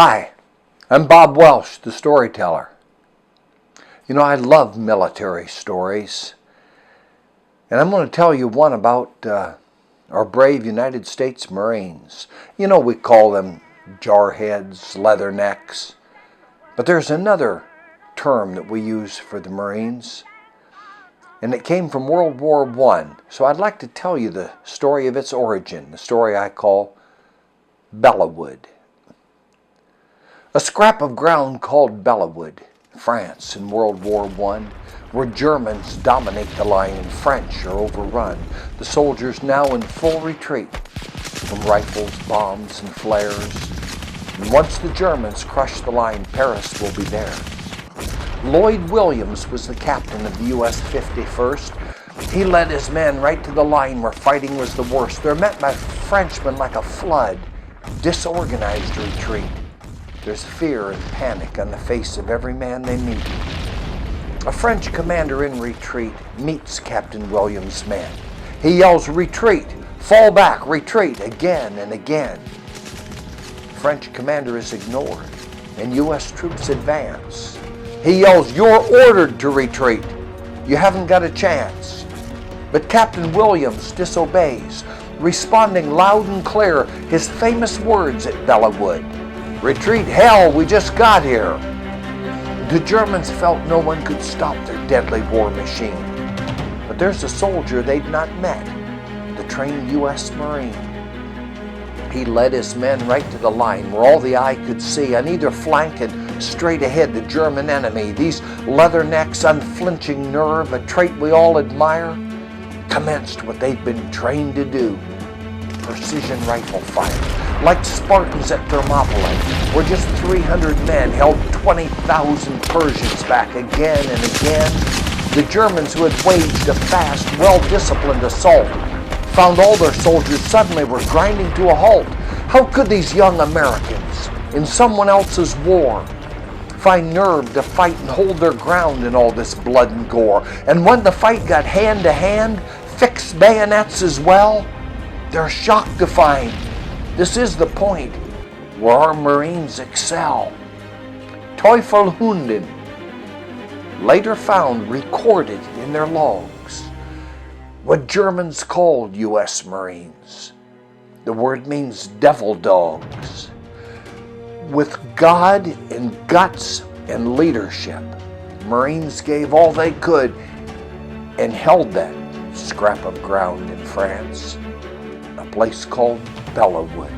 Hi, I'm Bob Welsh, the storyteller. You know, I love military stories, and I'm going to tell you one about our brave United States Marines. You know, we call them jarheads, leathernecks, but there's another term that we use for the Marines, and it came from World War I. So I'd like to tell you the story of its origin, the story I call Belleau Wood. A scrap of ground called Belleau Wood, France in World War I, where Germans dominate the line and French are overrun. The soldiers now in full retreat from rifles, bombs, and flares. And once the Germans crush the line, Paris will be theirs. Lloyd Williams was the captain of the U.S. 51st. He led his men right to the line where fighting was the worst. They're met by Frenchmen like a flood, disorganized retreat. There's fear and panic on the face of every man they meet. A French commander in retreat meets Captain Williams' men. He yells, "Retreat! Fall back! Retreat!" again and again. The French commander is ignored, and U.S. troops advance. He yells, "You're ordered to retreat! You haven't got a chance!" But Captain Williams disobeys, responding loud and clear his famous words at Belleau Wood. "Retreat, hell, we just got here." The Germans felt no one could stop their deadly war machine. But there's a soldier they'd not met, the trained U.S. Marine. He led his men right to the line where all the eye could see. On either flank and straight ahead, the German enemy. These leathernecks' unflinching nerve, a trait we all admire, commenced what they'd been trained to do: precision rifle fire. Like Spartans at Thermopylae, where just 300 men held 20,000 Persians back again and again. The Germans, who had waged a fast, well-disciplined assault, found all their soldiers suddenly were grinding to a halt. How could these young Americans, in someone else's war, find nerve to fight and hold their ground in all this blood and gore? And when the fight got hand to hand, fixed bayonets as well, they're shocked to find this is the point where our Marines excel. Teufelhunden, later found recorded in their logs, what Germans called U.S. Marines. The word means devil dogs. With God and guts and leadership, Marines gave all they could and held that scrap of ground in France, a place called Belleau Wood.